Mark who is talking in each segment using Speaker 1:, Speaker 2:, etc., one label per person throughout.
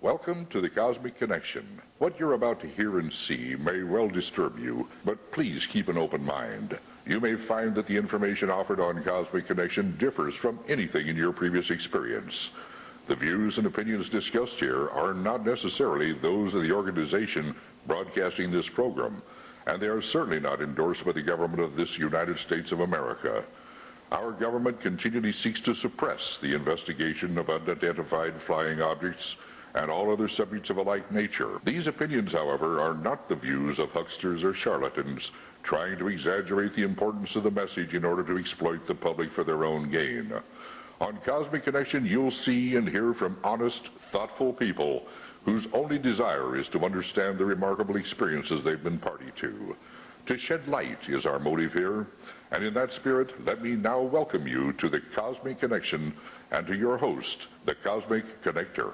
Speaker 1: Welcome to the Cosmic Connection. What you're about to hear and see may well disturb you, but please keep an open mind. You may find that the information offered on Cosmic Connection differs from anything in your previous experience. The views and opinions discussed here are not necessarily those of the organization broadcasting this program, and they are certainly not endorsed by the government of this United States of America. Our government continually seeks to suppress the investigation of unidentified flying objects and all other subjects of a like nature. These opinions, however, are not the views of hucksters or charlatans trying to exaggerate the importance of the message in order to exploit the public for their own gain. On Cosmic Connection, you'll see and hear from honest, thoughtful people whose only desire is to understand the remarkable experiences they've been party to. To shed light is our motive here, and in that spirit, let me now welcome you to the Cosmic Connection and to your host, the Cosmic Connector.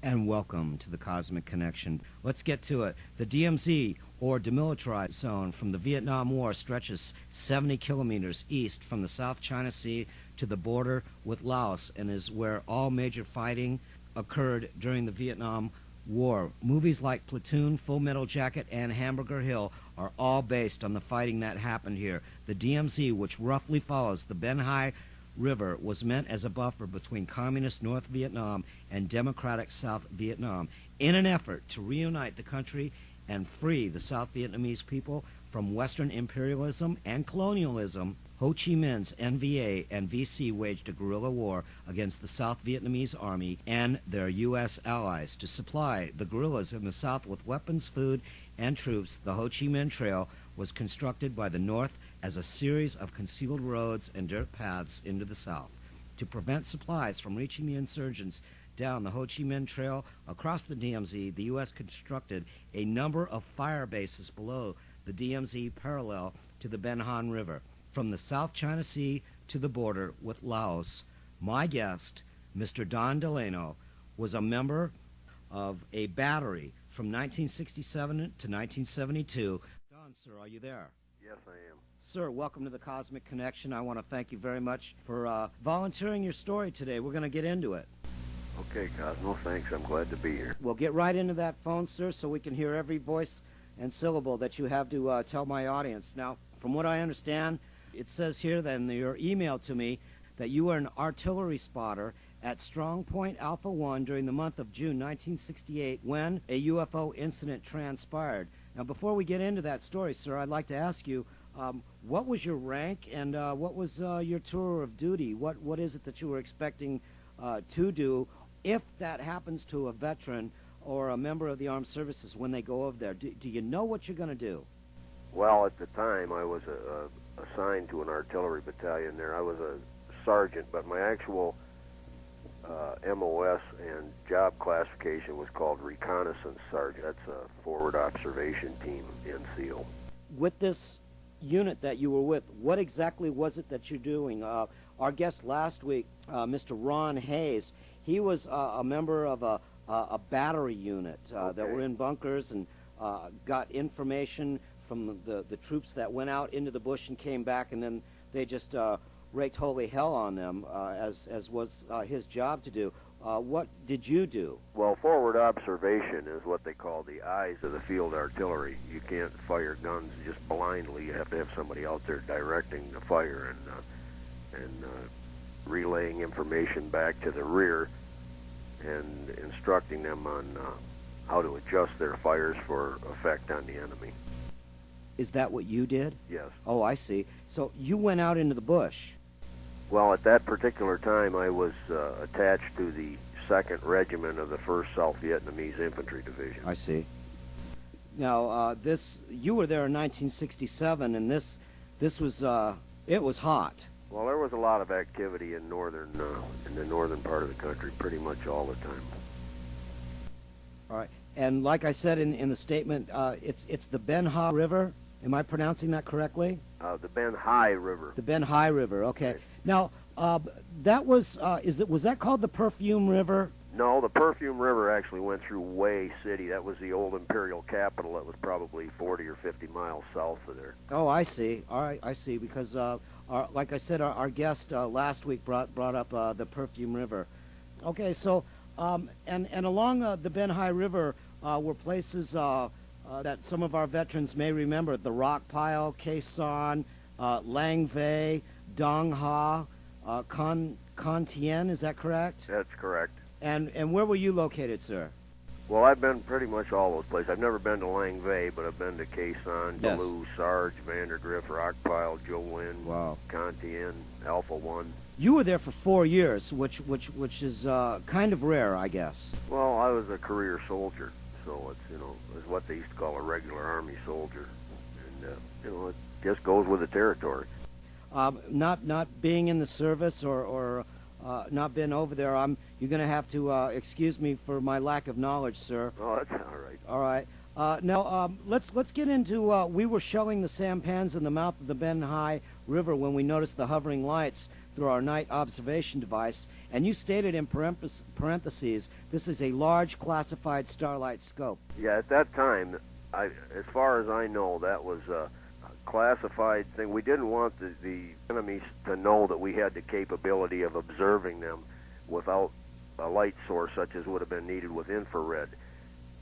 Speaker 2: And welcome to the Cosmic Connection. Let's get to it. The DMZ, or Demilitarized Zone, from the Vietnam War stretches 70 kilometers east from the South China Sea to the border with Laos, and is where all major fighting occurred during the Vietnam War. Movies like Platoon, Full Metal Jacket, and Hamburger Hill are all based on the fighting that happened here. The DMZ, which roughly follows the Ben Hai River, was meant as a buffer between communist North Vietnam and democratic South Vietnam in an effort to reunite the country and free the South Vietnamese people from Western imperialism and colonialism. Ho Chi Minh's NVA and VC waged a guerrilla war against the South Vietnamese army and their U.S. allies. To supply the guerrillas in the South with weapons, food, and troops, the Ho Chi Minh Trail was constructed by the North as a series of concealed roads and dirt paths into the South. To prevent supplies from reaching the insurgents down the Ho Chi Minh Trail across the DMZ, the U.S. constructed a number of fire bases below the DMZ parallel to the Ben Han River, from the South China Sea to the border with Laos. My guest, Mr. Don DeLano, was a member of a battery from 1967 to 1972. Don, sir, are you there?
Speaker 3: Yes, I am.
Speaker 2: Sir, welcome to the Cosmic Connection. I want to thank you very much for volunteering your story today. We're going to get into it.
Speaker 3: Okay, Cosmo, thanks. I'm glad to be here.
Speaker 2: We'll get right into that phone, sir, so we can hear every voice and syllable that you have to tell my audience. Now, from what I understand, it says here that in your email to me that you were an artillery spotter at Strong Point Alpha 1 during the month of June 1968 when a UFO incident transpired. Now, before we get into that story, sir, I'd like to ask you, what was your rank and what was your tour of duty? What is it that you were expecting to do if that happens to a veteran or a member of the armed services when they go over there? Do you know what you're going to do?
Speaker 3: Well, at the time, I was assigned to an artillery battalion there. I was a sergeant, but my actual MOS and job classification was called reconnaissance sergeant. That's a forward observation team NCO.
Speaker 2: With this unit that you were with, what exactly was it that you're doing? Our guest last week, Mr. Ron Hayes, he was a member of a battery unit that were in bunkers and got information from the troops that went out into the bush and came back, and then they just raked holy hell on them, as was his job to do. What did you do?
Speaker 3: Well, forward observation is what they call the eyes of the field artillery. You can't fire guns just blindly. You have to have somebody out there directing the fire and relaying information back to the rear and instructing them on how to adjust their fires for effect on the enemy.
Speaker 2: Is that what you did?
Speaker 3: Yes.
Speaker 2: Oh, I see. So you went out into the bush.
Speaker 3: Well, at that particular time, I was attached to the 2nd Regiment of the 1st South Vietnamese Infantry Division.
Speaker 2: I see. Now, you were there in 1967, and this was, it was hot.
Speaker 3: Well, there was a lot of activity in the northern part of the country, pretty much all the time.
Speaker 2: All right. And like I said in the statement, it's the Ben Ha River. Am I pronouncing that correctly?
Speaker 3: The Ben Hai River.
Speaker 2: The Ben Hai River. Okay.
Speaker 3: Right.
Speaker 2: Now, that was was that called the Perfume River?
Speaker 3: No, the Perfume River actually went through Hue City. That was the old imperial capital. That was probably 40 or 50 miles south of there.
Speaker 2: Oh, I see. All right, I see. Because, like I said, our guest last week brought up the Perfume River. Okay, so And along the Benhai River were places that some of our veterans may remember: the Rock Pile, Quezon, Lang Vei, Dong Ha, Con Tien. Is that correct?
Speaker 3: That's correct.
Speaker 2: And where were you located, sir?
Speaker 3: Well, I've been pretty much all those places. I've never been to Lang Vei, but I've been to Quezon,
Speaker 2: Yes.
Speaker 3: Duluth, Sarge, Vandergrift, Rockpile, Jolin,
Speaker 2: Wow.
Speaker 3: Contien, Alpha 1.
Speaker 2: You were there for 4 years, which is kind of rare, I guess.
Speaker 3: Well, I was a career soldier, so it's what they used to call a regular Army soldier. And, it just goes with the territory.
Speaker 2: Not being in the service or not been over there, you're going to have to excuse me for my lack of knowledge, sir.
Speaker 3: Oh, that's all right.
Speaker 2: All right. Now, let's get into, we were shelling the sampans in the mouth of the Benhai River when we noticed the hovering lights through our night observation device, and you stated in parentheses, this is a large classified starlight scope.
Speaker 3: Yeah, at that time, as far as I know, that was a classified thing. We didn't want the enemies to know that we had the capability of observing them without a light source such as would have been needed with infrared.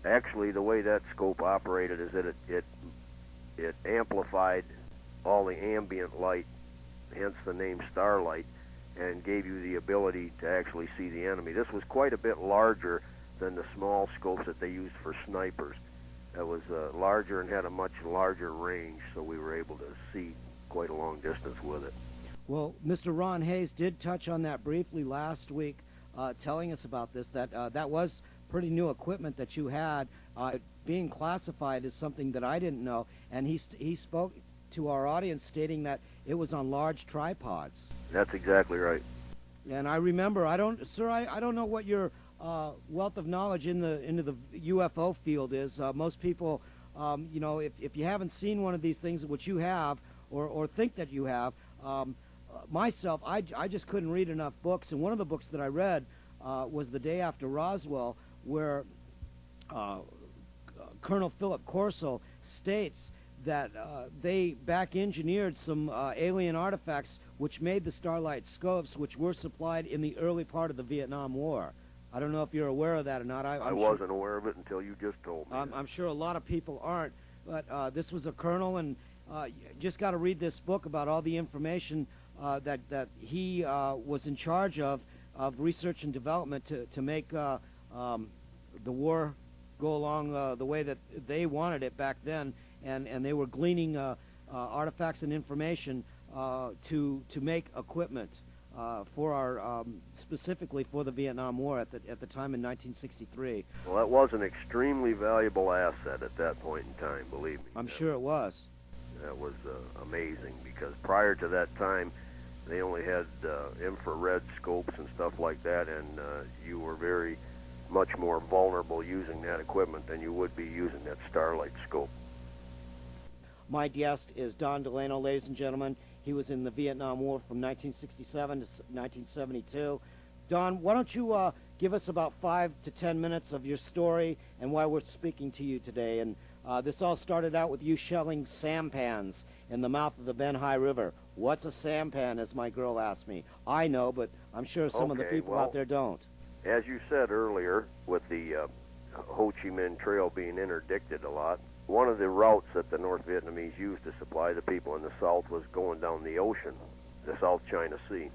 Speaker 3: Actually, the way that scope operated is that it amplified all the ambient light, hence the name starlight, and gave you the ability to actually see the enemy. This was quite a bit larger than the small scopes that they used for snipers. It was larger and had a much larger range, so we were able to see quite a long distance with it.
Speaker 2: Well, Mr. Ron Hayes did touch on that briefly last week, telling us about this, that that was pretty new equipment that you had. Being classified is something that I didn't know, and he spoke to our audience stating that it was on large tripods.
Speaker 3: That's exactly right.
Speaker 2: And I remember, I don't know what your wealth of knowledge into the UFO field is. Most people, if you haven't seen one of these things, which you have, or think that you have, myself, I just couldn't read enough books. And one of the books that I read was The Day After Roswell, where Colonel Philip Corso states that they back-engineered some alien artifacts which made the starlight scopes, which were supplied in the early part of the Vietnam War. I don't know if you're aware of that or not.
Speaker 3: I wasn't aware of it until you just told me.
Speaker 2: I'm sure a lot of people aren't, but this was a colonel, and you just got to read this book about all the information that he was in charge of research and development to make the war go along the way that they wanted it back then, and they were gleaning artifacts and information to make equipment for our specifically for the Vietnam War at the time in 1963.
Speaker 3: Well, that was an extremely valuable asset at that point in time, believe me.
Speaker 2: I'm sure it was.
Speaker 3: That was amazing, because prior to that time, they only had infrared scopes and stuff like that, and you were very much more vulnerable using that equipment than you would be using that starlight scope.
Speaker 2: My guest is Don DeLano, ladies and gentlemen. He was in the Vietnam War from 1967 to 1972. Don, why don't you give us about 5 to 10 minutes of your story and why we're speaking to you today. And this all started out with you shelling sampans in the mouth of the Benhai River. What's a sampan, as my girl asked me? I know, but I'm sure some of the people out there don't.
Speaker 3: As you said earlier, with the Ho Chi Minh Trail being interdicted a lot, one of the routes that the North Vietnamese used to supply the people in the South was going down the ocean, the South China Sea.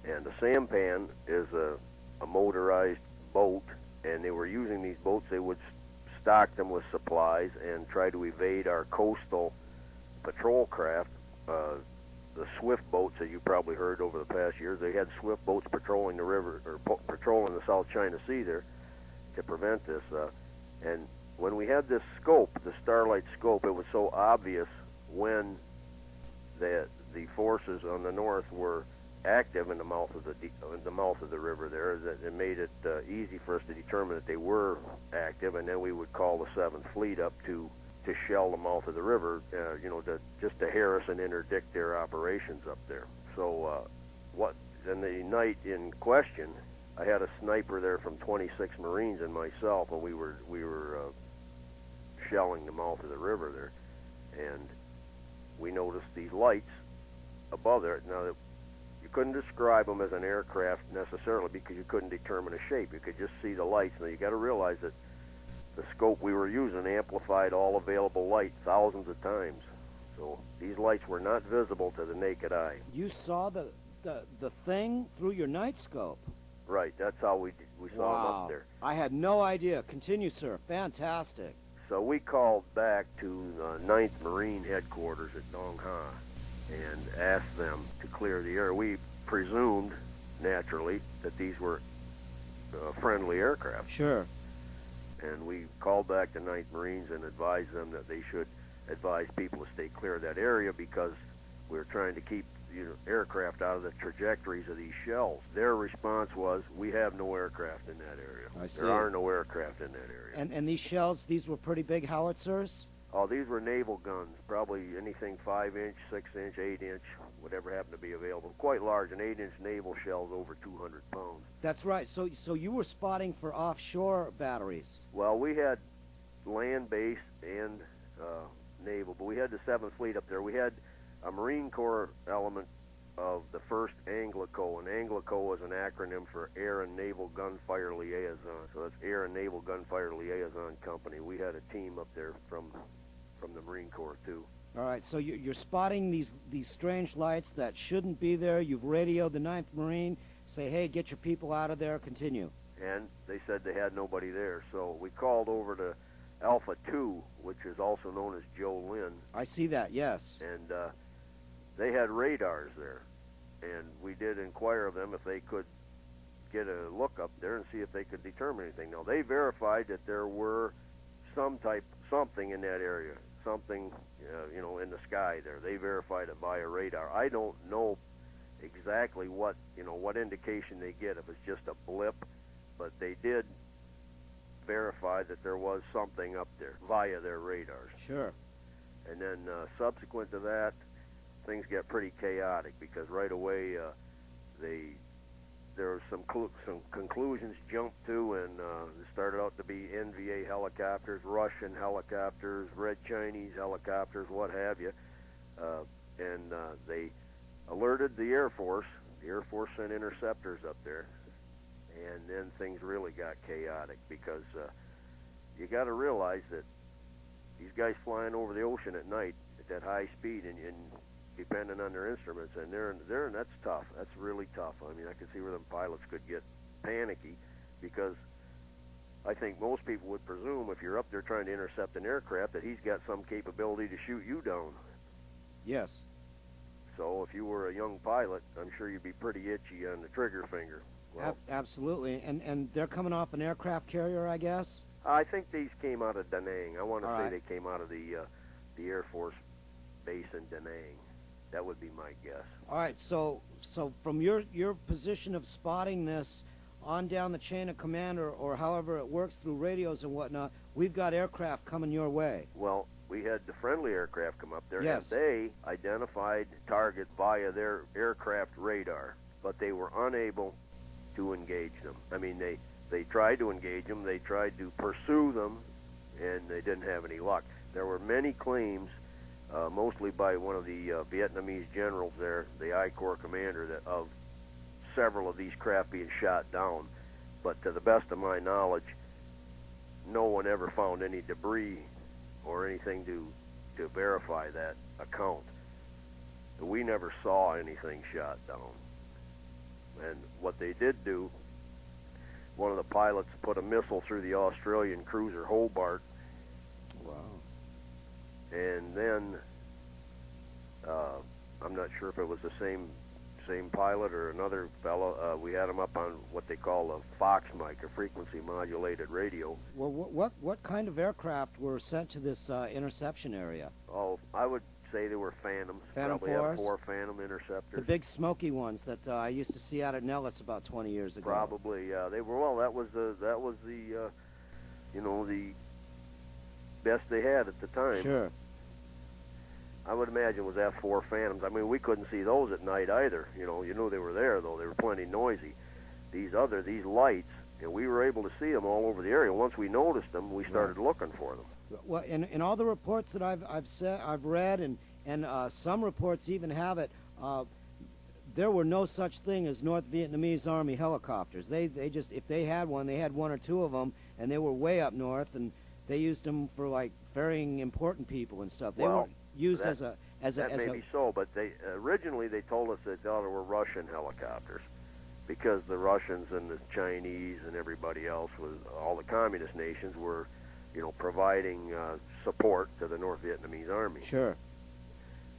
Speaker 3: And the sampan is a motorized boat, and they were using these boats. They would stock them with supplies and try to evade our coastal patrol craft. The swift boats that you probably heard over the past years, they had swift boats patrolling the river, or patrolling the South China Sea there to prevent this. And when we had this scope, the starlight scope, it was so obvious when the forces on the north were active in the mouth of the river there, that it made it easy for us to determine that they were active, and then we would call the 7th Fleet up to shell the mouth of the river, just to harass and interdict their operations up there. So in the night in question, I had a sniper there from 26 Marines and myself, and we were shelling the mouth of the river there, and we noticed these lights above there. Now, you You couldn't describe them as an aircraft necessarily because you couldn't determine a shape. You could just see the lights. Now you got to realize that the scope we were using amplified all available light thousands of times. So these lights were not visible to the naked eye.
Speaker 2: You saw the thing through your night scope?
Speaker 3: Right, that's how we saw them up there.
Speaker 2: I had no idea. Continue, sir. Fantastic.
Speaker 3: So we called back to 9th Marine headquarters at Dong Ha and asked them to clear the area. We presumed, naturally, that these were friendly aircraft.
Speaker 2: Sure.
Speaker 3: And we called back to 9th Marines and advised them that they should advise people to stay clear of that area because we were trying to keep aircraft out of the trajectories of these shells. Their response was, we have no aircraft in that area.
Speaker 2: I see.
Speaker 3: There are no aircraft in that area.
Speaker 2: And these shells, these were pretty big howitzers?
Speaker 3: Oh, these were naval guns, probably anything 5-inch, 6-inch, 8-inch, whatever happened to be available. Quite large. An 8-inch naval shell's over 200 pounds.
Speaker 2: That's right. So you were spotting for offshore batteries?
Speaker 3: Well, we had land-based and naval, but we had the 7th Fleet up there. We had a Marine Corps element of the 1st Anglico, and Anglico is an acronym for Air and Naval Gunfire Liaison. So that's Air and Naval Gunfire Liaison Company. We had a team up there from the Marine Corps too.
Speaker 2: All right, so you're spotting these strange lights that shouldn't be there. You've radioed the 9th Marine, say, hey, get your people out of there, continue.
Speaker 3: And they said they had nobody there, so we called over to Alpha 2, which is also known as Joe Lynn.
Speaker 2: I see that, yes.
Speaker 3: And they had radars there, and we did inquire of them if they could get a look up there and see if they could determine anything. Now, they verified that there were something in that area, something, in the sky there. They verified it via radar. I don't know exactly what indication they get, if it's just a blip, but they did verify that there was something up there via their radars.
Speaker 2: Sure.
Speaker 3: And then subsequent to that, things get pretty chaotic because right away there were some conclusions jumped to, and it started out to be NVA helicopters, Russian helicopters, Red Chinese helicopters, what have you, and they alerted the Air Force. The Air Force sent interceptors up there, and then things really got chaotic because you got to realize that these guys flying over the ocean at night at that high speed and depending on their instruments, and that's tough. That's really tough. I mean, I could see where them pilots could get panicky because I think most people would presume if you're up there trying to intercept an aircraft that he's got some capability to shoot you down.
Speaker 2: Yes.
Speaker 3: So if you were a young pilot, I'm sure you'd be pretty itchy on the trigger finger. Well,
Speaker 2: absolutely. And they're coming off an aircraft carrier, I guess?
Speaker 3: I think these came out of Da Nang. I want to say
Speaker 2: right.
Speaker 3: they came out of the Air Force base in Da Nang. That would be my guess.
Speaker 2: All right, so from your position of spotting this on down the chain of command or however it works through radios and whatnot, we've got aircraft coming your way.
Speaker 3: Well, we had the friendly aircraft come up there,
Speaker 2: yes.
Speaker 3: And they identified target via their aircraft radar, but they were unable to engage them. I mean, they tried to engage them, they tried to pursue them, and they didn't have any luck. There were many claims, mostly by one of the Vietnamese generals there, the I Corps commander, of several of these craft being shot down. But to the best of my knowledge, no one ever found any debris or anything to verify that account. We never saw anything shot down. And what they did do, one of the pilots put a missile through the Australian cruiser Hobart.
Speaker 2: Wow.
Speaker 3: And then I'm not sure if it was the same pilot or another fellow. We had him up on what they call a Fox mic, a frequency modulated radio.
Speaker 2: Well, what kind of aircraft were sent to this interception area?
Speaker 3: Oh, I would say they were Phantoms.
Speaker 2: Phantom
Speaker 3: Probably
Speaker 2: 4s?
Speaker 3: had 4 Phantom interceptors.
Speaker 2: The big smoky ones that I used to see out at Nellis about 20 years ago.
Speaker 3: Probably, yeah. They were. Well, that was the the best they had at the time.
Speaker 2: Sure.
Speaker 3: I would imagine it was F-4 Phantoms. I mean, we couldn't see those at night either. You knew they were there, though. They were plenty noisy. These lights, we were able to see them all over the area. Once we noticed them, we started looking for them.
Speaker 2: Well, in all the reports that I've read, and some reports even have it, there were no such thing as North Vietnamese Army helicopters. They just, if they had one, they had one or two of them, and they were way up north, and they used them for like ferrying important people and stuff. They
Speaker 3: Well,
Speaker 2: weren't used
Speaker 3: that- that may be so, but they originally they told us that they were Russian helicopters, because the Russians and the Chinese and everybody else, was all the communist nations, were, providing support to the North Vietnamese Army.
Speaker 2: Sure.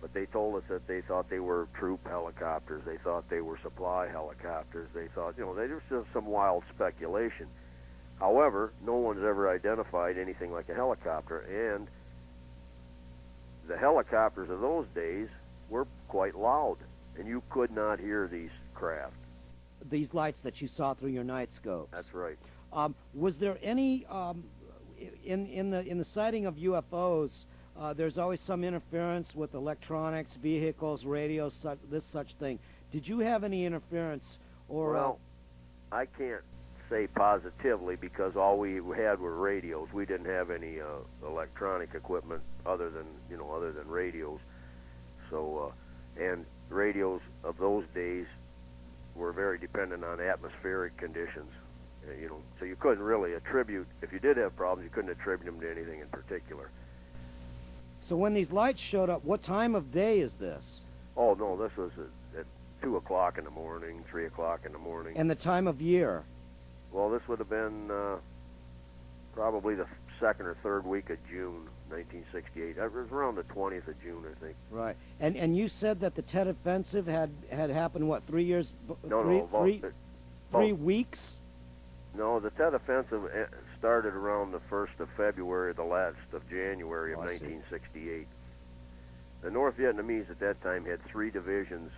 Speaker 3: But they told us that they thought they were troop helicopters. They thought they were supply helicopters. They thought, they was just some wild speculation. However, no one's ever identified anything like a helicopter, and the helicopters of those days were quite loud, and you could not hear these craft.
Speaker 2: These lights that you saw through your night scopes.
Speaker 3: That's right.
Speaker 2: Was there any in the sighting of UFOs? There's always some interference with electronics, vehicles, radios, such thing. Did you have any interference, or?
Speaker 3: Well, I can't say positively, because all we had were radios. We didn't have any electronic equipment other than radios. So, and radios of those days were very dependent on atmospheric conditions. So you couldn't really attribute, if you did have problems, you couldn't attribute them to anything in particular.
Speaker 2: So when these lights showed up, what time of day is this?
Speaker 3: Oh no, this was at 2 o'clock in the morning, 3 o'clock in the morning.
Speaker 2: And the time of year?
Speaker 3: Well, this would have been probably the second or third week of June, 1968. It was around the 20th of June, I think.
Speaker 2: Right. And you said that the Tet Offensive had happened, what, 3 years? Three weeks?
Speaker 3: No, the Tet Offensive started around the 1st of February, the last of January of 1968. The North Vietnamese at that time had 3 divisions,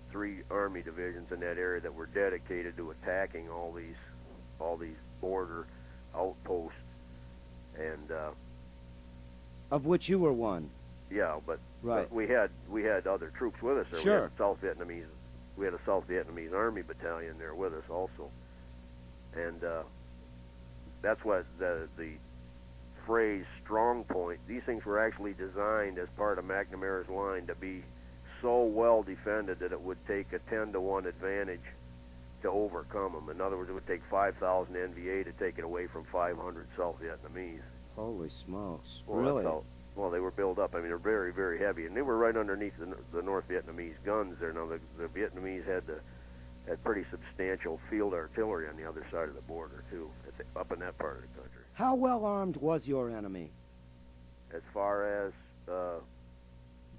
Speaker 3: 3 Army divisions in that area that were dedicated to attacking all these border outposts, and
Speaker 2: of which you were one.
Speaker 3: yeah, but
Speaker 2: Right.
Speaker 3: we had other troops with us there.
Speaker 2: Sure.
Speaker 3: We had a South Vietnamese Army battalion there with us also, and that's what the phrase "strong point." These things were actually designed as part of McNamara's line to be so well defended that it would take a 10-to-1 advantage to overcome them. In other words, it would take 5,000 NVA to take it away from 500 South Vietnamese.
Speaker 2: Holy smokes!
Speaker 3: Well,
Speaker 2: Really?
Speaker 3: Well, they were built up. I mean, they're very, very heavy, and they were right underneath the North Vietnamese guns there. Now, the Vietnamese had pretty substantial field artillery on the other side of the border too, up in that part of the country.
Speaker 2: How well armed was your enemy?
Speaker 3: As far as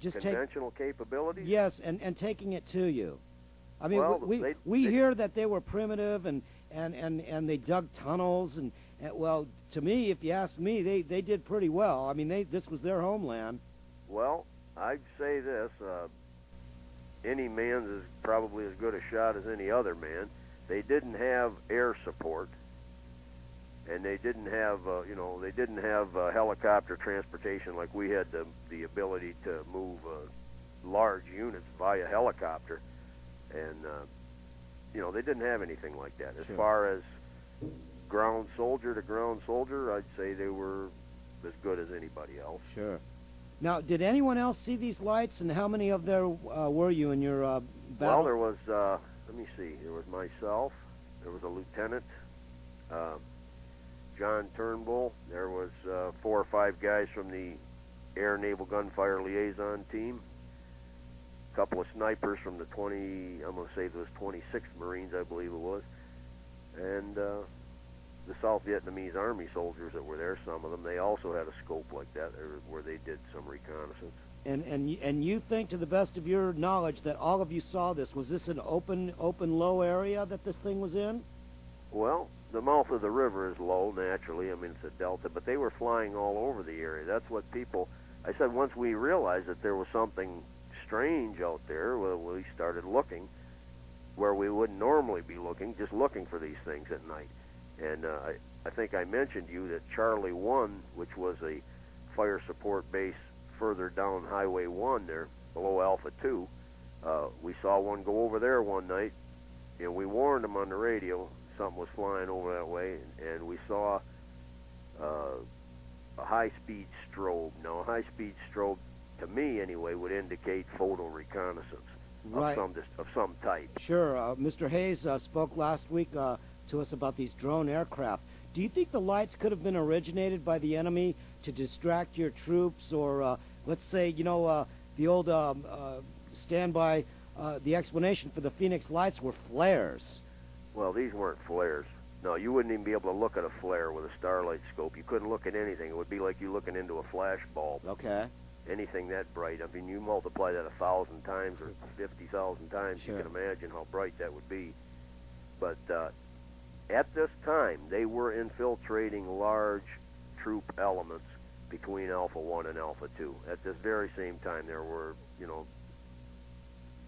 Speaker 2: Just
Speaker 3: conventional capabilities?
Speaker 2: Yes, and taking it to you. I mean,
Speaker 3: Well,
Speaker 2: we hear that they were primitive and they dug tunnels and well, to me, if you ask me, they did pretty well. I mean, this was their homeland.
Speaker 3: Well, I'd say this: any man's is probably as good a shot as any other man. They didn't have air support, and they didn't have helicopter transportation like we had the ability to move large units via helicopter, and they didn't have anything like that. As
Speaker 2: Sure.
Speaker 3: far as ground soldier to ground soldier, I'd say they were as good as anybody else.
Speaker 2: Sure. Now, did anyone else see these lights, and how many of there were you in your battle?
Speaker 3: Well, there was, let me see, there was myself, there was a lieutenant, John Turnbull, there was 4 or 5 guys from the Air Naval Gunfire Liaison team, a couple of snipers from the I'm going to say it was 26th Marines, I believe it was, and the South Vietnamese Army soldiers that were there, some of them, they also had a scope like that where they did some reconnaissance.
Speaker 2: And you think, to the best of your knowledge, that all of you saw this? Was this an open low area that this thing was in?
Speaker 3: Well, the mouth of the river is low, naturally. I mean, it's a delta, but they were flying all over the area. That's what I said, once we realized that there was something strange out there, well, we started looking where we wouldn't normally be looking, just looking for these things at night. And I think I mentioned to you that Charlie 1, which was a fire support base further down Highway 1 there, below Alpha 2, we saw one go over there one night, and we warned them on the radio something was flying over that way, and we saw a high-speed strobe. Now, a high-speed strobe, to me anyway, would indicate photo reconnaissance.
Speaker 2: Right.
Speaker 3: of some type.
Speaker 2: Sure. Mr. Hayes spoke last week to us about these drone aircraft. Do you think the lights could have been originated by the enemy to distract your troops, or let's say, the old standby, the explanation for the Phoenix lights were flares?
Speaker 3: Well, these weren't flares. No, you wouldn't even be able to look at a flare with a starlight scope. You couldn't look at anything. It would be like you looking into a flash bulb.
Speaker 2: Okay.
Speaker 3: Anything that bright. I mean, you multiply that 1,000 times or 50,000 times,
Speaker 2: Sure.
Speaker 3: You can imagine how bright that would be. But at this time, they were infiltrating large troop elements between Alpha 1 and Alpha 2. At this very same time, there were,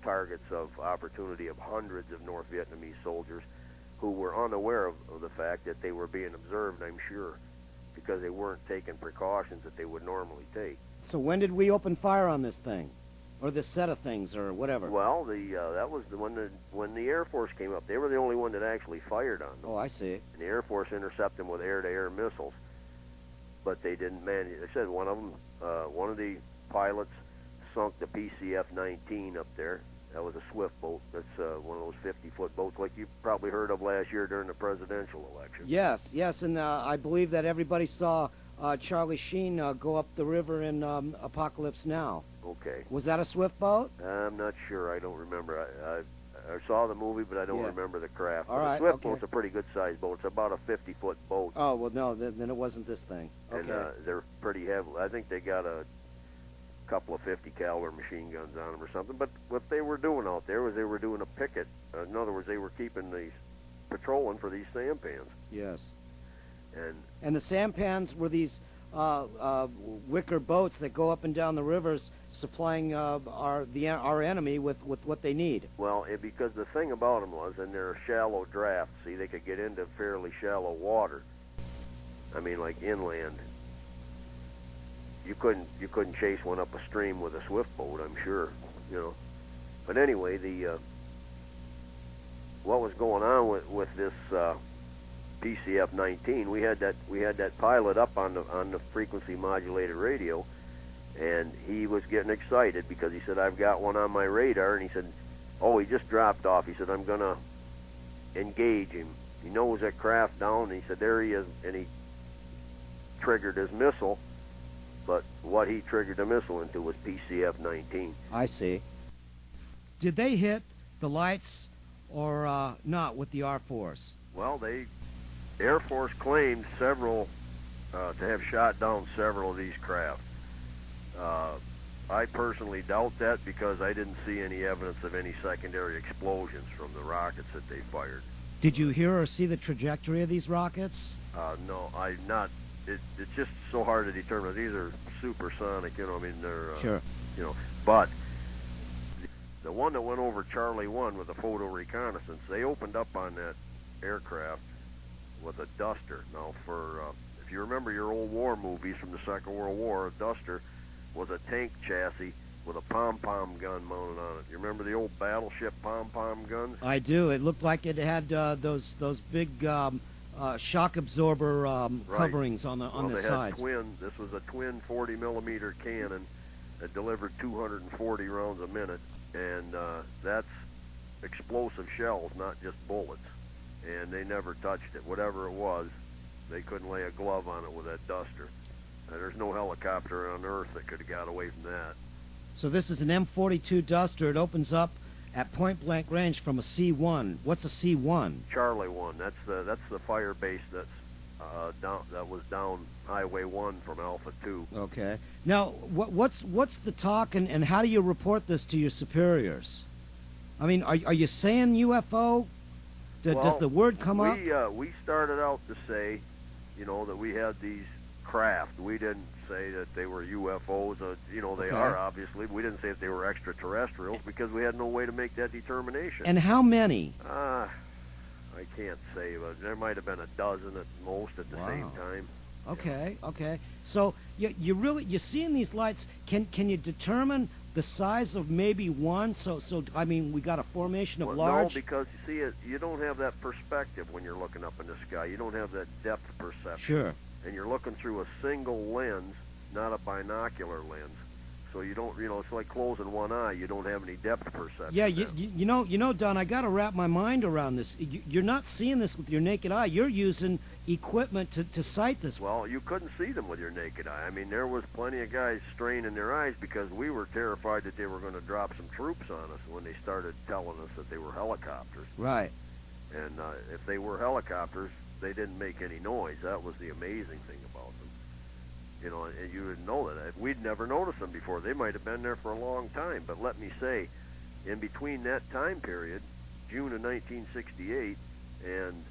Speaker 3: targets of opportunity of hundreds of North Vietnamese soldiers who were unaware of the fact that they were being observed, I'm sure, because they weren't taking precautions that they would normally take.
Speaker 2: So when did we open fire on this thing, or this set of things, or whatever?
Speaker 3: Well, that was when the Air Force came up. They were the only one that actually fired on them.
Speaker 2: Oh, I see.
Speaker 3: And the Air Force intercepted them with air-to-air missiles, but they didn't manage. They said one of the pilots sunk the PCF-19 up there. That was a swift boat. That's one of those 50-foot boats like you probably heard of last year during the presidential election.
Speaker 2: Yes, and I believe that everybody saw Charlie Sheen go up the river in Apocalypse Now.
Speaker 3: Okay.
Speaker 2: Was that a swift boat?
Speaker 3: I'm not sure. I don't remember. I saw the movie, but I don't remember the craft.
Speaker 2: All
Speaker 3: but
Speaker 2: right,
Speaker 3: a swift
Speaker 2: okay.
Speaker 3: boat's a pretty good-sized boat. It's about a 50-foot boat.
Speaker 2: Oh, well, no, then it wasn't this thing. Okay.
Speaker 3: And they're pretty heavy. I think they got a couple of 50 caliber machine guns on them or something. But what they were doing out there was they were doing a picket. In other words, they were keeping these patrolling for these sampans.
Speaker 2: Yes.
Speaker 3: And
Speaker 2: the sampans were these wicker boats that go up and down the rivers, supplying our enemy with what they need.
Speaker 3: well, because the thing about them was, and they're shallow drafts. See, they could get into fairly shallow water. I mean, like inland. You couldn't chase one up a stream with a swift boat, I'm sure, But anyway, what was going on with this PCF-19? We had that pilot up on the frequency modulated radio, and he was getting excited because he said, "I've got one on my radar," and he said, "Oh, he just dropped off." He said, "I'm gonna engage him." He knows that craft down, and he said, "There he is," and he triggered his missile. But what he triggered the missile into was PCF-19.
Speaker 2: I see. Did they hit the lights or not with the R-Force?
Speaker 3: Well, Air Force claimed several to have shot down several of these craft. I personally doubt that because I didn't see any evidence of any secondary explosions from the rockets that they fired.
Speaker 2: Did you hear or see the trajectory of these rockets?
Speaker 3: No, I not. It's just so hard to determine. These are supersonic, I mean, they're
Speaker 2: Sure.
Speaker 3: But the one that went over Charlie 1 with the photo reconnaissance, they opened up on that aircraft with a duster. Now, if you remember your old war movies from the Second World War, a duster was a tank chassis with a pom-pom gun mounted on it. You remember the old battleship pom-pom guns?
Speaker 2: I do. It looked like it had those big shock absorber coverings on the sides.
Speaker 3: This was a twin 40-millimeter cannon that delivered 240 rounds a minute, and that's explosive shells, not just bullets. And they never touched it. Whatever it was, they couldn't lay a glove on it with that duster. There's no helicopter on Earth that could have got away from that.
Speaker 2: So this is an M42 duster. It opens up at point-blank range from a C1. What's a C1?
Speaker 3: Charlie 1. That's the fire base that was down Highway 1 from Alpha 2.
Speaker 2: Okay. Now, what's the talk, and how do you report this to your superiors? I mean, are you saying UFO? Does the word come up?
Speaker 3: We started out to say, that we had these craft. We didn't say that they were UFOs. They are, obviously. We didn't say that they were extraterrestrials because we had no way to make that determination.
Speaker 2: And how many?
Speaker 3: I can't say, but there might have been a dozen at most at the same time.
Speaker 2: Okay. So you're seeing these lights. Can you determine the size of maybe one? So I mean, we got a formation of large.
Speaker 3: No, because you don't have that perspective when you're looking up in the sky. You don't have that depth perception.
Speaker 2: Sure.
Speaker 3: And you're looking through a single lens, not a binocular lens. So you don't, it's like closing one eye. You don't have any depth perception.
Speaker 2: Yeah, you know, Don, I got to wrap my mind around this. You're not seeing this with your naked eye. You're using equipment to sight this.
Speaker 3: Well, you couldn't see them with your naked eye. I mean, there was plenty of guys straining their eyes because we were terrified that they were going to drop some troops on us when they started telling us that they were helicopters.
Speaker 2: Right.
Speaker 3: And if they were helicopters, they didn't make any noise. That was the amazing thing about them. And you didn't know that. We'd never noticed them before. They might have been there for a long time. But let me say, in between that time period, June of 1968, and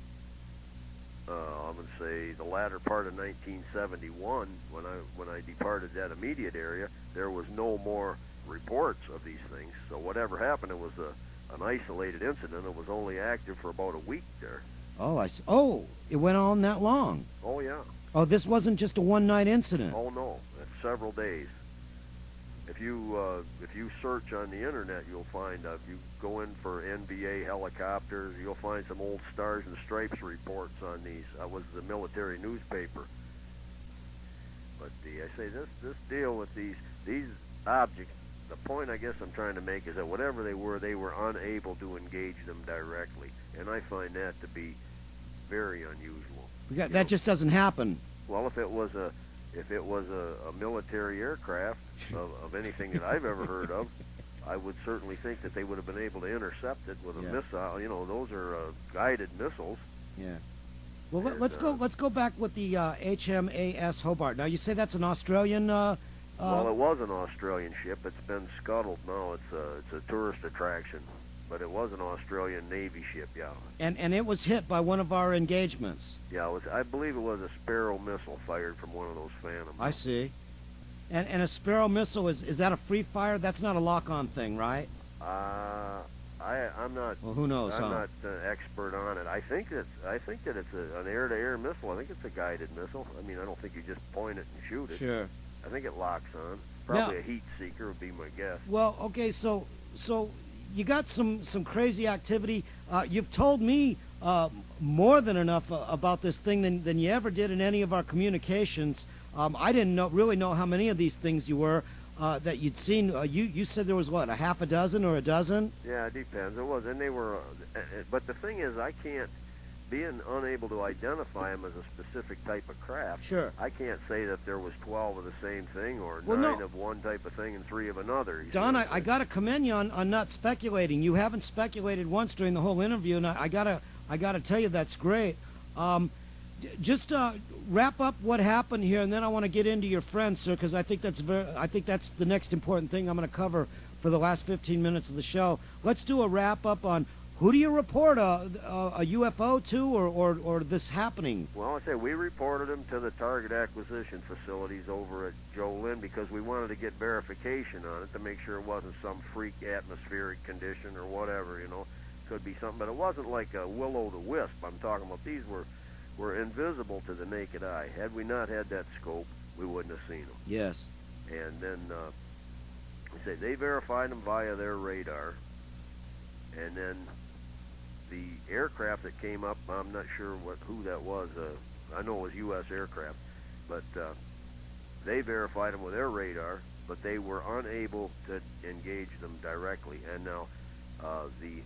Speaker 3: I'm going to say the latter part of 1971, when I departed that immediate area, there was no more reports of these things. So whatever happened, it was an isolated incident. It was only active for about a week there.
Speaker 2: Oh, I see. Oh, it went on that long.
Speaker 3: Oh, yeah.
Speaker 2: Oh, this wasn't just a one-night incident.
Speaker 3: Oh, no. It's several days. If you search on the internet, you'll find, if you go in for NBA helicopters, you'll find some old Stars and Stripes reports on these. That was the military newspaper. But I say this deal with these objects, the point I guess I'm trying to make is that whatever they were unable to engage them directly. And I find that to be very unusual.
Speaker 2: That just doesn't happen.
Speaker 3: Well, if it was a military aircraft of anything that I've ever heard of, I would certainly think that they would have been able to intercept it with a missile. Those are guided missiles.
Speaker 2: Yeah. Well, let's go back with the HMAS Hobart. Now, you say that's an Australian.
Speaker 3: Well, it was an Australian ship. It's been scuttled now. It's a tourist attraction, but it was an Australian Navy ship. Yeah.
Speaker 2: And it was hit by one of our engagements.
Speaker 3: Yeah, I believe it was a Sparrow missile fired from one of those Phantoms.
Speaker 2: I see. And a Sparrow missile, is that a free fire? That's not a lock-on thing, right?
Speaker 3: I'm not.
Speaker 2: Well, who knows?
Speaker 3: I'm not expert on it. I think that it's an air-to-air missile. I think it's a guided missile. I mean, I don't think you just point it and shoot it.
Speaker 2: Sure.
Speaker 3: I think it locks on. Probably a heat seeker would be my guess.
Speaker 2: Well, okay, so you got some crazy activity. You've told me more than enough about this thing than you ever did in any of our communications. I didn't really know how many of these things you were that you'd seen. You said there was, what, a half a dozen or a dozen?
Speaker 3: Yeah, it depends. It was, and they were. But the thing is, I can't, being unable to identify them as a specific type of craft.
Speaker 2: Sure.
Speaker 3: I can't say that there was 12 of the same thing or 9 of one type of thing and 3 of another.
Speaker 2: Don, I got to commend you on not speculating. You haven't speculated once during the whole interview, and I gotta tell you that's great. Just wrap up what happened here, and then I want to get into your friends, sir, because I think that's the next important thing I'm going to cover for the last 15 minutes of the show. Let's do a wrap up on who do you report a UFO to, or this happening?
Speaker 3: Well, I say we reported them to the target acquisition facilities over at Jolin because we wanted to get verification on it to make sure it wasn't some freak atmospheric condition or whatever. Could be something, but it wasn't like a will-o'-the-wisp. I'm talking about these were invisible to the naked eye. Had we not had that scope, we wouldn't have seen them.
Speaker 2: Yes.
Speaker 3: And then they verified them via their radar, and then the aircraft that came up, I'm not sure who that was. I know it was U.S. aircraft, but they verified them with their radar, but they were unable to engage them directly. And now the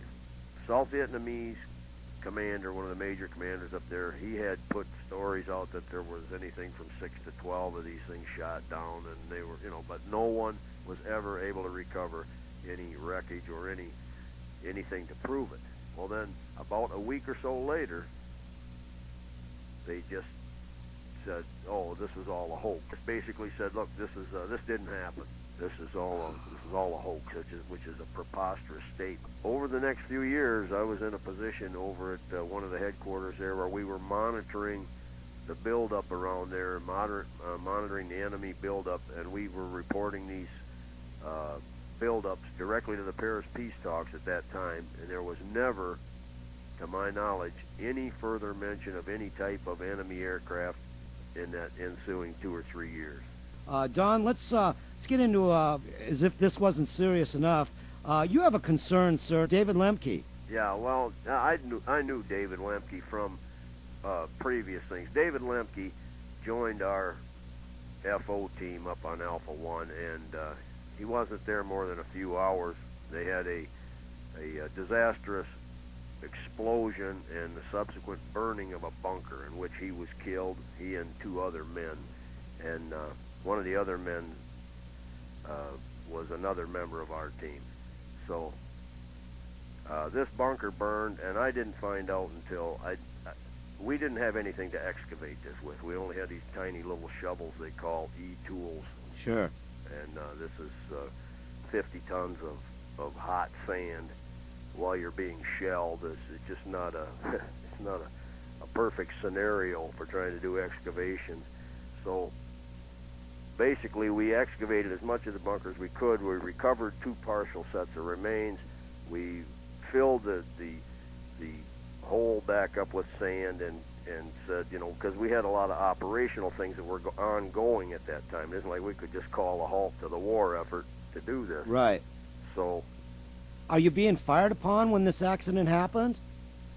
Speaker 3: South Vietnamese commander, one of the major commanders up there, he had put stories out that there was anything from 6 to 12 of these things shot down, and they were, but no one was ever able to recover any wreckage or anything to prove it. Well, then, about a week or so later, they just said, "Oh, this was all a hoax." It basically said, "Look, this didn't happen. This is all a hoax," which is a preposterous statement. Over the next few years, I was in a position over at one of the headquarters there where we were monitoring the buildup around there, monitoring the enemy buildup, and we were reporting these buildups directly to the Paris peace talks at that time, and there was never, to my knowledge, any further mention of any type of enemy aircraft in that ensuing 2 or 3 years.
Speaker 2: Don, let's get into, as if this wasn't serious enough, you have a concern, sir, David Lemke.
Speaker 3: Yeah, well, I knew David Lemke from previous things. David Lemke joined our FO team up on Alpha 1, and he wasn't there more than a few hours. They had a disastrous explosion and the subsequent burning of a bunker in which he was killed, he and 2 other men. And one of the other men was another member of our team. So this bunker burned, and I didn't find out until we didn't have anything to excavate this with. We only had these tiny little shovels they call E-tools.
Speaker 2: Sure.
Speaker 3: And this is 50 tons of hot sand while you're being shelled. It's just not it's not a perfect scenario for trying to do excavation. So basically, we excavated as much of the bunker as we could. We recovered 2 partial sets of remains. We filled the hole back up with sand and said, you know, because we had a lot of operational things that were ongoing at that time. It isn't like we could just call a halt to the war effort to do this.
Speaker 2: Right.
Speaker 3: So,
Speaker 2: are you being fired upon when this accident happened?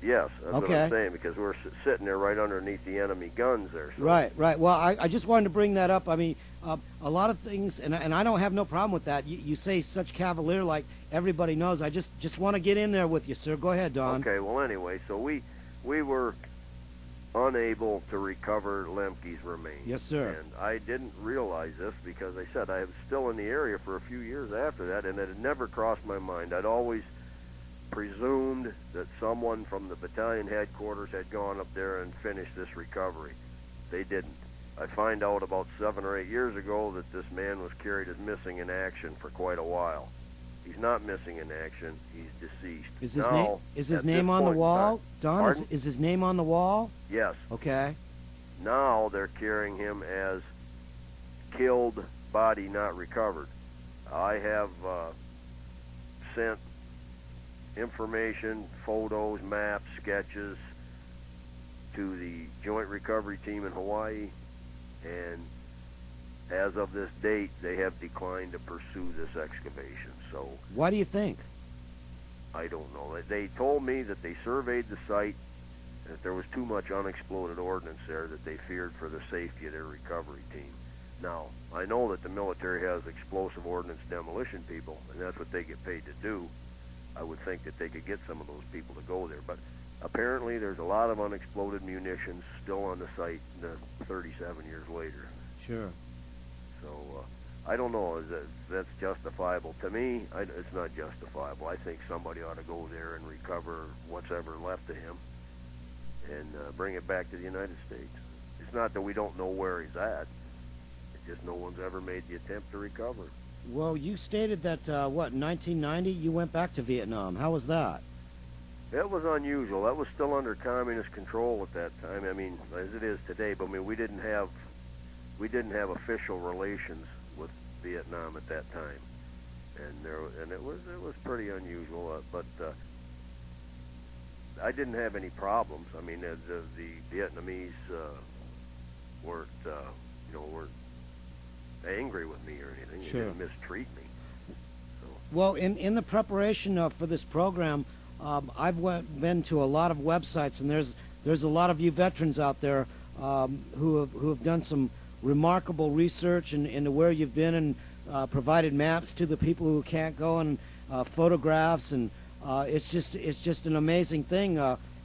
Speaker 3: yes, that's what
Speaker 2: Okay.
Speaker 3: I'm saying, because we're sitting there right underneath the enemy guns there. So.
Speaker 2: Right, right. Well, I just wanted to bring that up. I mean, a lot of things, and I don't have no problem with that. You say such cavalier like everybody knows. I just want to get in there with you, sir. Go ahead, Don.
Speaker 3: Okay, well, anyway, so we were unable to recover Lemke's remains.
Speaker 2: Yes, sir.
Speaker 3: And I didn't realize this because I said I was still in the area for a few years after that, and it had never crossed my mind. I'd always presumed that someone from the battalion headquarters had gone up there and finished this recovery. They didn't. I find out about 7 or 8 years ago that this man was carried as missing in action for quite a while. He's not missing in action. He's deceased.
Speaker 2: Is his
Speaker 3: Now,
Speaker 2: name is his
Speaker 3: at
Speaker 2: name
Speaker 3: this
Speaker 2: on the
Speaker 3: point in
Speaker 2: wall,
Speaker 3: time-
Speaker 2: Don?
Speaker 3: Pardon?
Speaker 2: Is his name on the wall?
Speaker 3: Yes.
Speaker 2: Okay.
Speaker 3: Now they're carrying him as killed, body not recovered. I have sent information, photos, maps, sketches to the Joint Recovery Team in Hawaii, and as of this date, they have declined to pursue this excavation. So
Speaker 2: Why do you think?
Speaker 3: I don't know. They told me that they surveyed the site, that there was too much unexploded ordnance there, that they feared for the safety of their recovery team. Now, I know that the military has explosive ordnance demolition people, and that's what they get paid to do. I would think that they could get some of those people to go there, but apparently there's a lot of unexploded munitions still on the site 37 years later.
Speaker 2: Sure.
Speaker 3: So I don't know if that's justifiable. To me, it's not justifiable. I think somebody ought to go there and recover what's ever left of him and bring it back to the United States. It's not that we don't know where he's at. It's just no one's ever made the attempt to recover.
Speaker 2: Well, you stated that, in 1990 you went back to Vietnam. How was that?
Speaker 3: It was unusual. That was still under communist control at that time. I mean, as it is today. But I mean, we didn't have official relations with Vietnam at that time, and it was pretty unusual. But I didn't have any problems. I mean, the Vietnamese weren't angry with me or anything.
Speaker 2: Sure.
Speaker 3: They didn't mistreat me. So.
Speaker 2: Well, in the preparation for this program, I've been to a lot of websites, and there's a lot of you veterans out there who have done some remarkable research into where you've been and provided maps to the people who can't go, and photographs, and it's just an amazing thing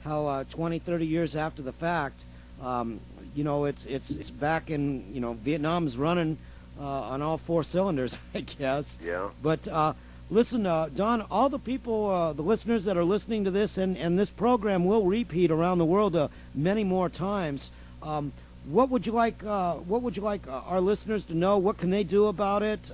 Speaker 2: how 20, 30 years after the fact, it's back in, Vietnam's running on all 4 cylinders, I guess.
Speaker 3: Yeah.
Speaker 2: But listen, Don, all the people, the listeners that are listening to this, and this program will repeat around the world many more times. What would you like our listeners to know? What can they do about it?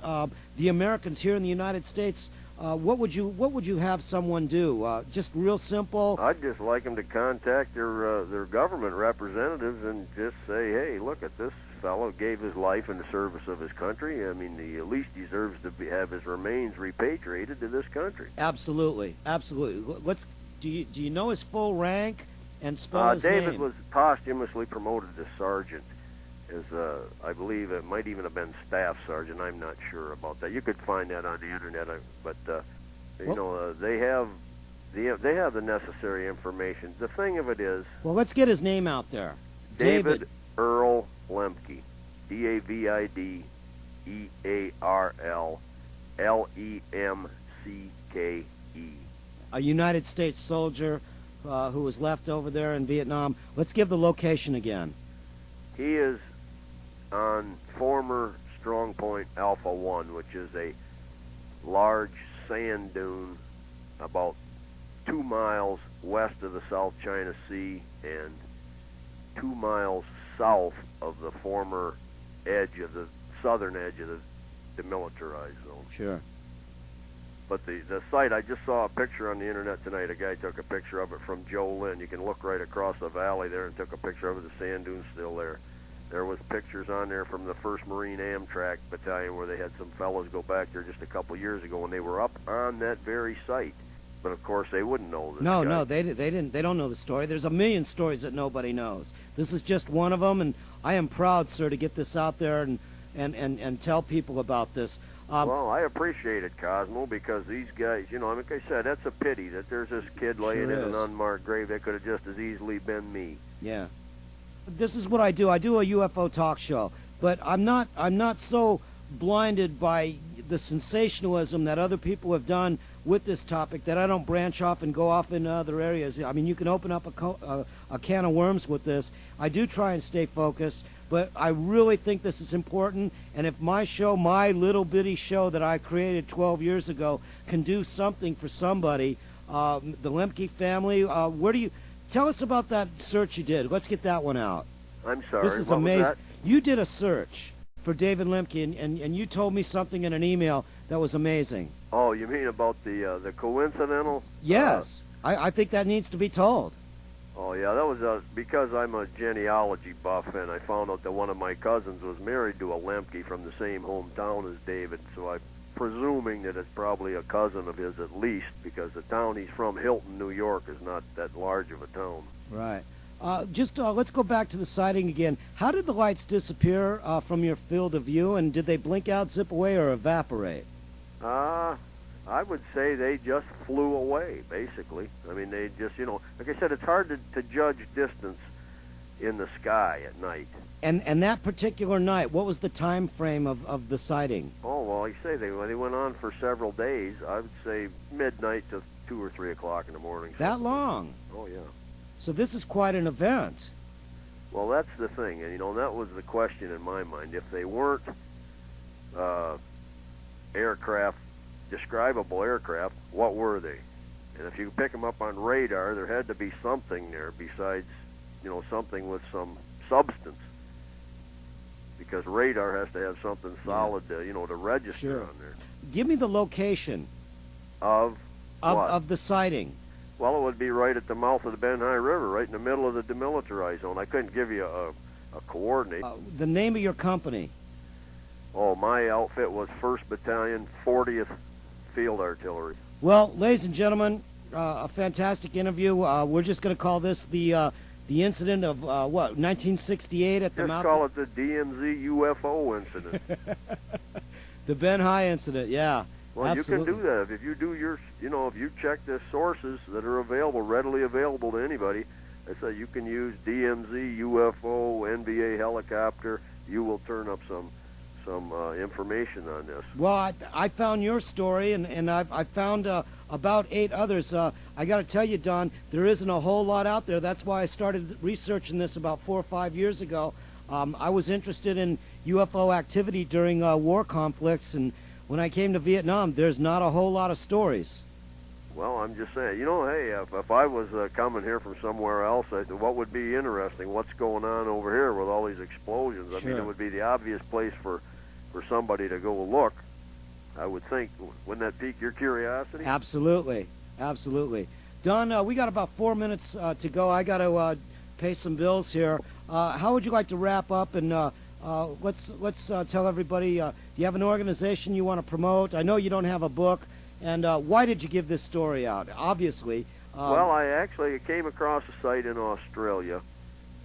Speaker 2: The Americans here in the United States, what would you have someone do? Just real simple.
Speaker 3: I'd just like them to contact their government representatives and just say, hey, look at this fellow gave his life in the service of his country. I mean, he at least deserves to have his remains repatriated to this country.
Speaker 2: Absolutely, absolutely. Do you know his full rank and spell his
Speaker 3: David
Speaker 2: name?
Speaker 3: was posthumously promoted to sergeant. I believe it might even have been staff sergeant. I'm not sure about that. You could find that on the internet. But they have the necessary information. The thing of it is,
Speaker 2: well, let's get his name out there.
Speaker 3: David Earl Lemke, David Earl Lemcke.
Speaker 2: A United States soldier who was left over there in Vietnam. Let's give the location again.
Speaker 3: He is on former Strong Point Alpha 1, which is a large sand dune about 2 miles west of the South China Sea and 2 miles south of the former edge of the southern edge of the demilitarized zone.
Speaker 2: Sure.
Speaker 3: But the site, I just saw a picture on the internet tonight. A guy took a picture of it from Joe Lynn. You can look right across the valley there and took a picture of it. The sand dune's still there. There was pictures on there from the 1st Marine Amtrak Battalion where they had some fellows go back there just a couple years ago, and they were up on that very site. But of course, they wouldn't know this guy.
Speaker 2: No, they didn't. They don't know the story. There's a million stories that nobody knows. This is just one of them, and I am proud, sir, to get this out there and tell people about this.
Speaker 3: Well, I appreciate it, Cosmo, because these guys, you know, like I said, that's a pity that there's this kid laying in an unmarked grave that could have just as easily been me.
Speaker 2: Yeah. This is what I do. I do a UFO talk show, but I'm not so blinded by the sensationalism that other people have done with this topic that I don't branch off and go off into other areas. I mean, you can open up a can of worms with this. I do try and stay focused, but I really think this is important. And if my show, my little bitty show that I created 12 years ago, can do something for somebody, the Lemke family, where do you... Tell us about that search you did. Let's get that one out.
Speaker 3: I'm sorry.
Speaker 2: This is
Speaker 3: what
Speaker 2: amazing.
Speaker 3: Was that?
Speaker 2: You did a search for David Lemke, and you told me something in an email that was amazing.
Speaker 3: Oh, you mean about the coincidental?
Speaker 2: Yes. I think that needs to be told.
Speaker 3: Oh, yeah, that was because I'm a genealogy buff, and I found out that one of my cousins was married to a Lemke from the same hometown as David, so I'm presuming that it's probably a cousin of his at least, because the town he's from, Hilton, New York, is not that large of a town.
Speaker 2: Right. Let's go back to the sighting again. How did the lights disappear from your field of view, and did they blink out, zip away, or evaporate?
Speaker 3: I would say they just flew away, basically. I mean, they just, you know, like I said, it's hard to judge distance in the sky at night.
Speaker 2: And that particular night, what was the time frame of the sighting?
Speaker 3: Oh, well, like I say, they went on for several days. I would say midnight to 2 or 3 o'clock in the morning.
Speaker 2: That long?
Speaker 3: Oh, yeah.
Speaker 2: So this is quite an event.
Speaker 3: Well, that's the thing, and, you know, that was the question in my mind. If they weren't aircraft, describable aircraft, what were they? And if you pick them up on radar, there had to be something there besides, you know, something with some substance. Because radar has to have something solid, you know, to register on there.
Speaker 2: Give me the location
Speaker 3: of
Speaker 2: the sighting.
Speaker 3: Well, it would be right at the mouth of the Benhai River, right in the middle of the demilitarized zone. I couldn't give you a coordinate.
Speaker 2: The name of your company?
Speaker 3: Oh, my outfit was 1st Battalion, 40th Field Artillery.
Speaker 2: Well, ladies and gentlemen, a fantastic interview. We're just going to call this the incident of, 1968 at the mouth?
Speaker 3: Just call it the DMZ UFO incident.
Speaker 2: The Benhai incident, yeah.
Speaker 3: Well,
Speaker 2: absolutely.
Speaker 3: You can do that. If you do your, you know, if you check the sources that are available, readily available to anybody, I say you can use DMZ, UFO, NBA helicopter. You will turn up some information on this.
Speaker 2: Well, I found your story, and I found about 8 others. I got to tell you, Don, there isn't a whole lot out there. That's why I started researching this about 4 or 5 years ago. I was interested in UFO activity during war conflicts, and when I came to Vietnam, there's not a whole lot of stories.
Speaker 3: Well, I'm just saying, you know, hey, if I was coming here from somewhere else, what would be interesting? What's going on over here with all these explosions? I mean, it would be the obvious place for somebody to go look, I would think. Wouldn't that pique your curiosity?
Speaker 2: Absolutely. Absolutely. Don, we got about 4 minutes to go. I got to pay some bills here. How would you like to wrap up? And let's tell everybody, do you have an organization you want to promote? I know you don't have a book. And why did you give this story out? Obviously.
Speaker 3: Well, I actually came across a site in Australia,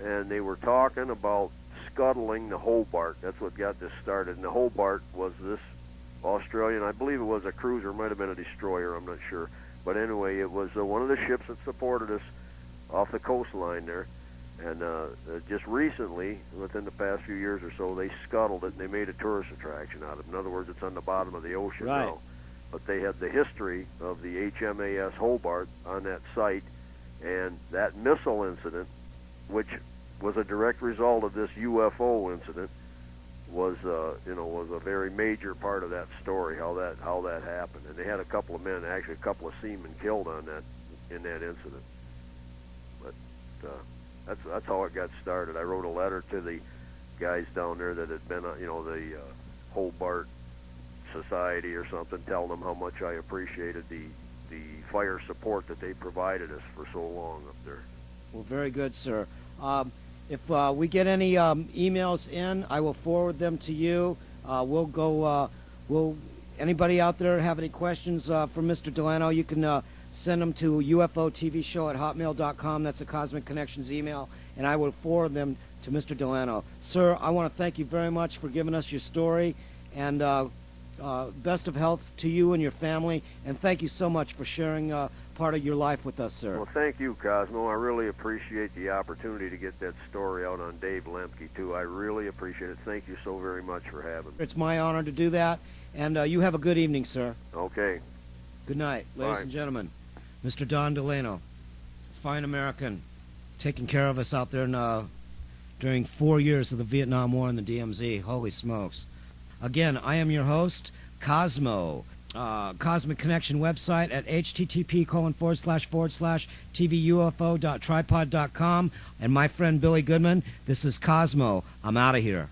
Speaker 3: and they were talking about scuttling the Hobart. That's what got this started. And the Hobart was this Australian, I believe it was a cruiser, might have been a destroyer, I'm not sure. But anyway, it was one of the ships that supported us off the coastline there. And just recently, within the past few years or so, they scuttled it and they made a tourist attraction out of it. In other words, it's on the bottom of the ocean now. But they had the history of the HMAS Hobart on that site, and that missile incident, which was a direct result of this UFO incident, was was a very major part of that story, how that happened. And they had a couple of men, actually a couple of seamen, killed on that in that incident. But that's how it got started. I wrote a letter to the guys down there that had been, the Hobart Society or something, telling them how much I appreciated the fire support that they provided us for so long up there.
Speaker 2: Well, very good, sir. If we get any emails in, I will forward them to you. Anybody out there have any questions for Mr. DeLano, you can send them to ufotvshow@hotmail.com. That's the Cosmic Connections email, and I will forward them to Mr. DeLano. Sir, I want to thank you very much for giving us your story, and best of health to you and your family, and thank you so much for sharing part of your life with us, sir.
Speaker 3: Well, thank you, Cosmo. I really appreciate the opportunity to get that story out on Dave Lemke, too. I really appreciate it. Thank you so very much for having me.
Speaker 2: It's my honor to do that, and you have a good evening, sir.
Speaker 3: Okay.
Speaker 2: Good night, ladies and gentlemen. Mr. Don DeLano, fine American, taking care of us out there during 4 years of the Vietnam War in the DMZ. Holy smokes. Again, I am your host, Cosmo. Cosmic Connection website at http://tvufo.tripod.com. And my friend Billy Goodman, this is Cosmo. I'm out of here.